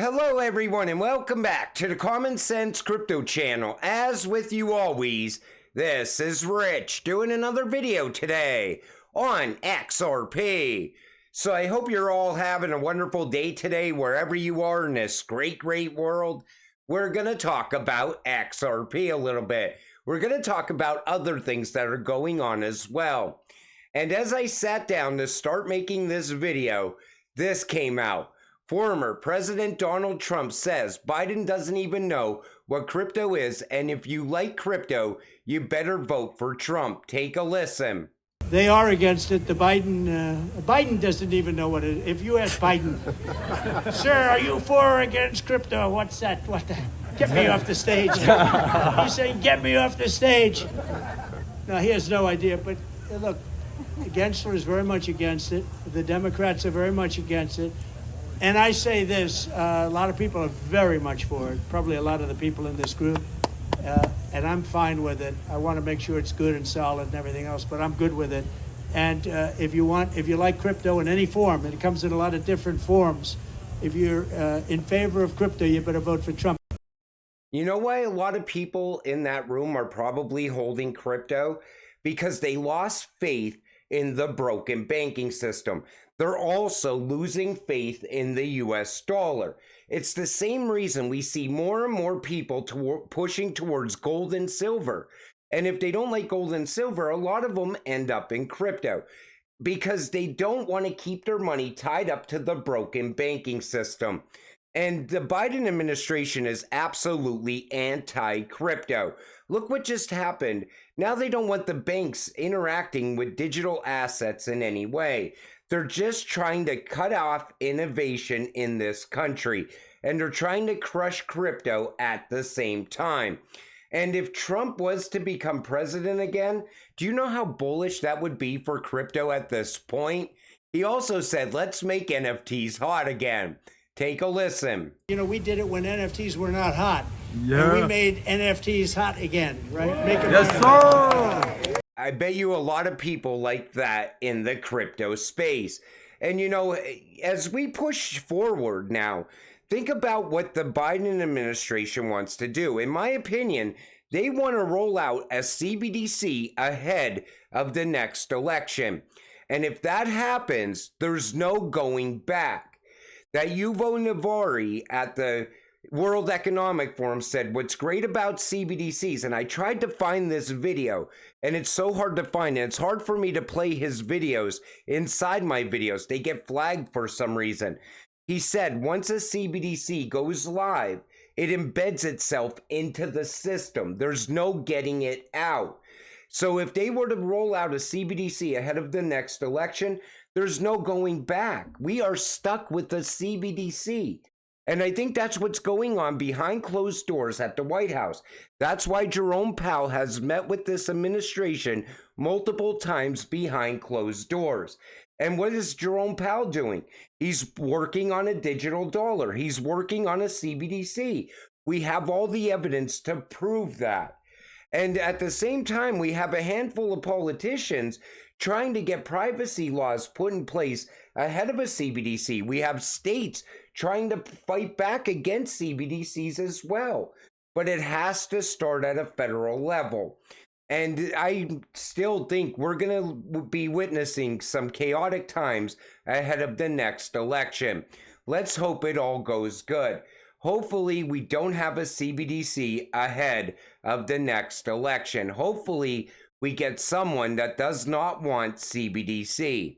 Hello everyone and welcome back to the Common Sense Crypto channel. As with you always, this is Rich doing another video today on XRP. So I hope you're all having a wonderful day today wherever you are in this great world. We're going to talk about XRP a little bit. We're going to talk about other things that are going on as well. And as I sat down to start making this video, this came out. Former President Donald Trump says Biden doesn't even know what crypto is, and if you like crypto, you better vote for Trump. Take a listen. They are against it. Biden doesn't even know what it is. If you ask Biden, sir, are you for or against crypto? What's that? What the? Get me off the stage. He's saying, get me off the stage. No, he has no idea. But look, Gensler is very much against it. The Democrats are very much against it. And I say this, a lot of people are very much for it, probably a lot of the people in this group, and I'm fine with it. I want to make sure it's good and solid and everything else, but I'm good with it. And if you like crypto in any form, and it comes in a lot of different forms, if you're in favor of crypto, you better vote for Trump. You know why a lot of people in that room are probably holding crypto? Because they lost faith in the broken banking system. They're also losing faith in the US dollar. It's the same reason we see more and more people pushing towards gold and silver. And if they don't like gold and silver, a lot of them end up in crypto because they don't want to keep their money tied up to the broken banking system. And the Biden administration is absolutely anti-crypto. Look what just happened. Now they don't want the banks interacting with digital assets in any way. They're just trying to cut off innovation in this country. And they're trying to crush crypto at the same time. And if Trump was to become president again, do you know how bullish that would be for crypto at this point? He also said, let's make NFTs hot again. Take a listen. You know, we did it when NFTs were not hot. Yeah. And we made NFTs hot again, right? Make them Yes, sir. I bet you a lot of people like that in the crypto space. And you know, as we push forward now, think about what the Biden administration wants to do. In my opinion, they want to roll out a CBDC ahead of the next election. And if that happens, there's no going back. That Yuval Navari at the World Economic Forum said, what's great about CBDCs, and I tried to find this video, and it's so hard to find, and it's hard for me to play his videos inside my videos. They get flagged for some reason. He said, once a CBDC goes live, it embeds itself into the system. There's no getting it out. So if they were to roll out a CBDC ahead of the next election, there's no going back. We are stuck with the CBDC. And I think that's what's going on behind closed doors at the White House. That's why Jerome Powell has met with this administration multiple times behind closed doors. And what is Jerome Powell doing? He's working on a digital dollar. He's working on a CBDC. We have all the evidence to prove that. And at the same time, we have a handful of politicians trying to get privacy laws put in place ahead of a CBDC. We have states trying to fight back against CBDCs as well. But it has to start at a federal level. And I still think we're going to be witnessing some chaotic times ahead of the next election. Let's hope it all goes good. Hopefully, we don't have a CBDC ahead of the next election. Hopefully, we get someone that does not want CBDC.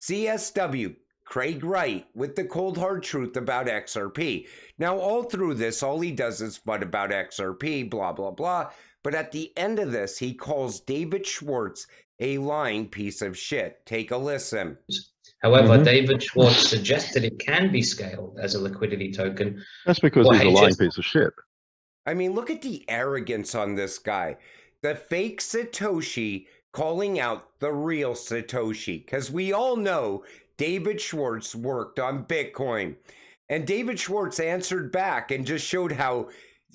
CSW, Craig Wright, with the cold hard truth about XRP. Now, all through this, all he does is fud about XRP, blah, blah, blah. But at the end of this, he calls David Schwartz a lying piece of shit. Take a listen. However, David Schwartz suggested it can be scaled as a liquidity token. That's because he's a lying piece of shit. I mean, look at the arrogance on this guy. The fake Satoshi calling out the real Satoshi. Because we all know David Schwartz worked on Bitcoin. And David Schwartz answered back and just showed how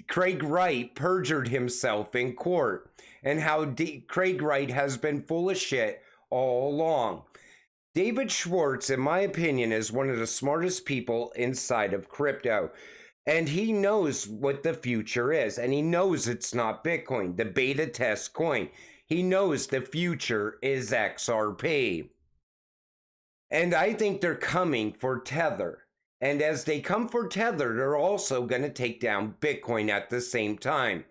Craig Wright perjured himself in court. And how Craig Wright has been full of shit all along. David Schwartz, in my opinion, is one of the smartest people inside of crypto. And he knows what the future is. And he knows it's not Bitcoin, the beta test coin. He knows the future is XRP. And I think they're coming for Tether. And as they come for Tether, they're also going to take down Bitcoin at the same time.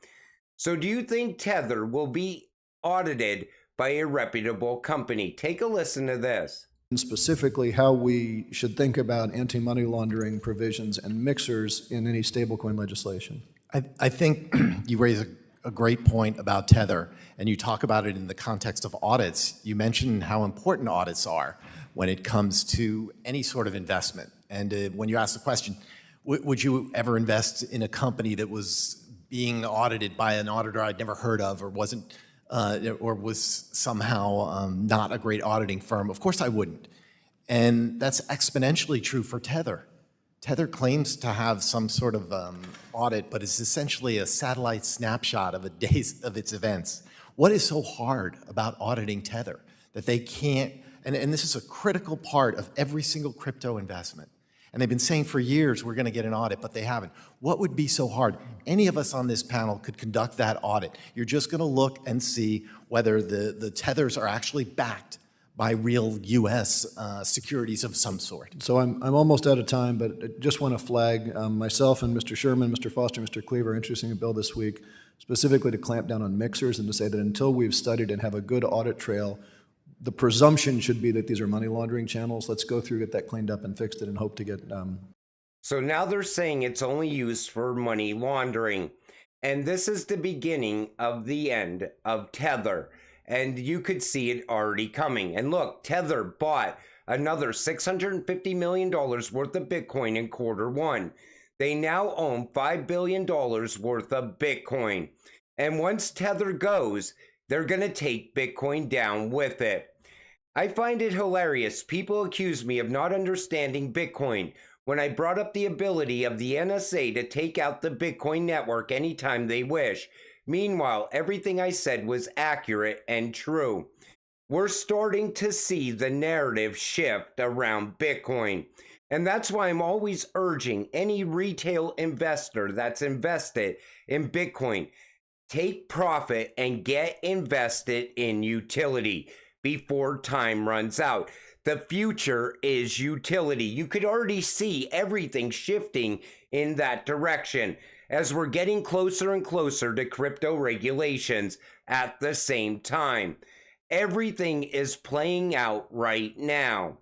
So do you think Tether will be audited by a reputable company? Take a listen to this. Specifically, how we should think about anti-money laundering provisions and mixers in any stablecoin legislation. I think you raise a great point about Tether, and you talk about it in the context of audits. You mentioned how important audits are when it comes to any sort of investment. And when you ask the question, would you ever invest in a company that was being audited by an auditor I'd never heard of, or wasn't, or was somehow not a great auditing firm? Of course I wouldn't. And that's exponentially true for Tether. Tether claims to have some sort of audit, but it's essentially a satellite snapshot of a days of its events. What is so hard about auditing Tether that they can't, and this is a critical part of every single crypto investment. And they've been saying for years, we're going to get an audit, but they haven't. What would be so hard? Any of us on this panel could conduct that audit. You're just going to look and see whether the tethers are actually backed by real U.S. Securities of some sort. So I'm almost out of time, but I just want to flag myself and Mr. Sherman, Mr. Foster, Mr. Cleaver are introducing a bill this week specifically to clamp down on mixers and to say that until we've studied and have a good audit trail, the presumption should be that these are money laundering channels. Let's go through, get that cleaned up and fixed it, and hope to get... So now they're saying it's only used for money laundering. And this is the beginning of the end of Tether. And you could see it already coming. And look, Tether bought another $650 million worth of Bitcoin in Q1. They now own $5 billion worth of Bitcoin. And once Tether goes, they're going to take Bitcoin down with it. I find it hilarious. People accuse me of not understanding Bitcoin when I brought up the ability of the NSA to take out the Bitcoin network anytime they wish. Meanwhile, everything I said was accurate and true. We're starting to see the narrative shift around Bitcoin. And that's why I'm always urging any retail investor that's invested in Bitcoin, take profit and get invested in utility before time runs out. The future is utility. You could already see everything shifting in that direction as we're getting closer and closer to crypto regulations at the same time. Everything is playing out right now.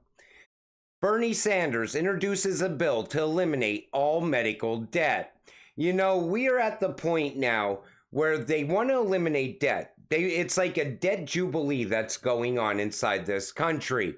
Bernie Sanders introduces a bill to eliminate all medical debt. You know, we are at the point now where they want to eliminate debt. It's like a debt jubilee that's going on inside this country.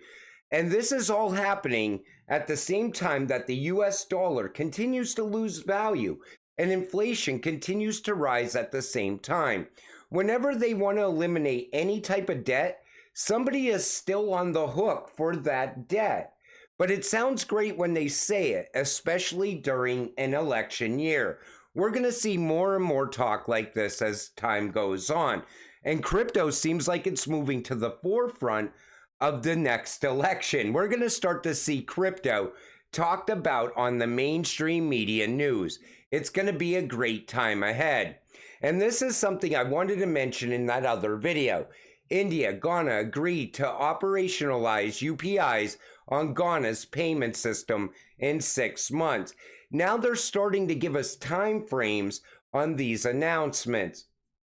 And this is all happening at the same time that the US dollar continues to lose value and inflation continues to rise at the same time. Whenever they want to eliminate any type of debt, somebody is still on the hook for that debt. But it sounds great when they say it, especially during an election year. We're going to see more and more talk like this as time goes on. And crypto seems like it's moving to the forefront of the next election. We're going to start to see crypto talked about on the mainstream media news. It's going to be a great time ahead. And this is something I wanted to mention in that other video. India, Ghana agreed to operationalize UPIs on Ghana's payment system in 6 months. Now they're starting to give us time frames on these announcements,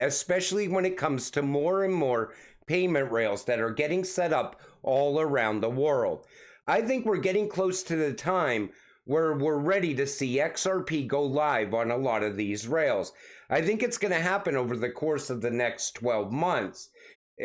especially when it comes to more and more payment rails that are getting set up all around the world. I think we're getting close to the time where we're ready to see XRP go live on a lot of these rails. I think it's going to happen over the course of the next 12 months.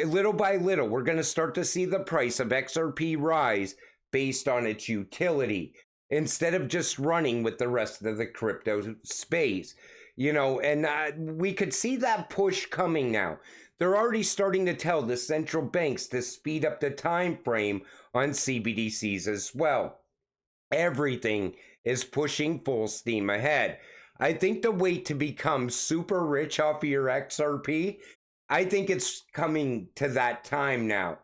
Little by little, we're going to start to see the price of XRP rise based on its utility, instead of just running with the rest of the crypto space. You know, and we could see that push coming now. They're already starting to tell the central banks to speed up the time frame on CBDCs as well. Everything is pushing full steam ahead. I think the way to become super rich off of your XRP, I think it's coming to that time now.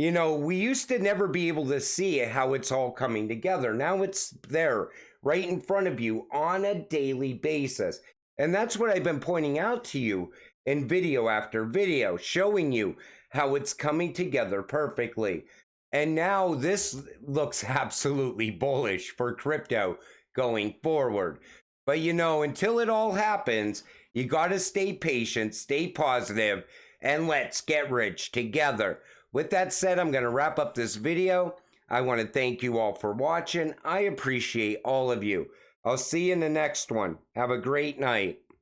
You know, we used to never be able to see how it's all coming together. Now it's there right in front of you on a daily basis. And that's what I've been pointing out to you in video after video, showing you how it's coming together perfectly. And now this looks absolutely bullish for crypto going forward. But you know, until it all happens, you got to stay patient, stay positive, and let's get rich together. With that said, I'm going to wrap up this video. I want to thank you all for watching. I appreciate all of you. I'll see you in the next one. Have a great night.